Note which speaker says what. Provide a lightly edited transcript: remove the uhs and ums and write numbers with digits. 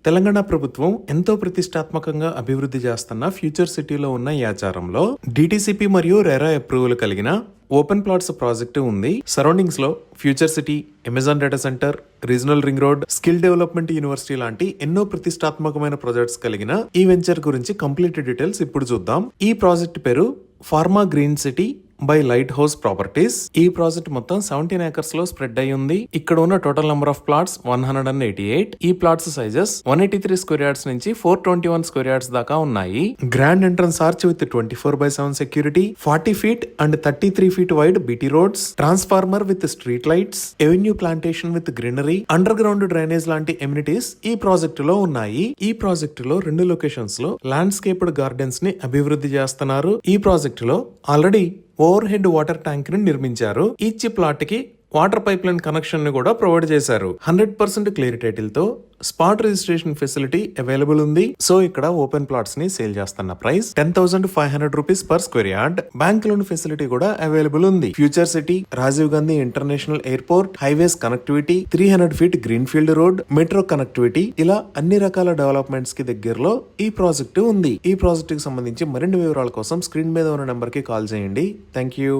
Speaker 1: తెలంగాణ ప్రభుత్వం ఎంతో ప్రతిష్టాత్మకంగా అభివృద్ధి చేస్తున్న ఫ్యూచర్ సిటీలో ఉన్న ఈ ఆచారంలో డిటిసిపి మరియు రెరా అప్రూవల్ కలిగిన ఓపెన్ ప్లాట్స్ ప్రాజెక్టు ఉంది. సరౌండింగ్స్ లో future city, Amazon data centre, regional ring road, skill development university లాంటి ఎన్నో ప్రతిష్టాత్మకమైన ప్రాజెక్ట్స్ కలిగిన ఈ వెంచర్ గురించి కంప్లీట్ డీటెయిల్స్ ఇప్పుడు చూద్దాం. ఈ ప్రాజెక్ట్ పేరు pharma green city by light house properties. ఈ ప్రాజెక్ట్ మొత్తం 17 acres లో స్ప్రెడ్ అయి ఉంది. ఇక్కడ ఉన్న టోటల్ నెంబర్ ఆఫ్ ప్లాట్స్ 188. ఈ ప్లాట్స్ సైజెస్ 183 స్క్వేర్ యార్డ్స్ నుంచి 421 స్క్వేర్ యార్డ్స్ దాకా ఉన్నాయి. Grand entrance arch with 24/7 security, 40 feet and 33 feet wide BT roads, transformer with street lights, avenue plantation with greenery, under ground drainage లాంటి amenities ఈ project లో ఉన్నాయి. ఈ project లో 2 locations లో ల్యాండ్స్కేప్డ్ గార్డెన్స్ ని అభివృద్ధి చేస్తున్నారు. ఈ ప్రాజెక్ట్ లో already overhead water tank ని నిర్మించారు. ఈచ్ ప్లాట్ కి వాటర్ పైప్ లైన్ కనెక్షన్ ని కూడా ప్రొవైడ్ చేశారు. 100% క్లియర్ టైటిల్ తో స్పాట్ రిజిస్ట్రేషన్ ఫెసిలిటీ అవైలబుల్ ఉంది. సో ఇక్కడ ఓపెన్ ప్లాట్స్ ని సేల్ చేస్తున్న price 10,500 rupees per square yard. Bank loan facility కూడా అవైలబుల్ ఉంది. Future city, Rajiv Gandhi international airport, highways connectivity, 300 feet greenfield road, metro connectivity, ఇలా అన్ని రకాల డెవలప్మెంట్స్ కి దగ్గరలో ఈ ప్రాజెక్టు ఉంది. ఈ ప్రాజెక్ట్ కి సంబంధించి మరిన్ని వివరాల కోసం స్క్రీన్ మీద ఉన్న నెంబర్ కి కాల్ చేయండి. Thank you.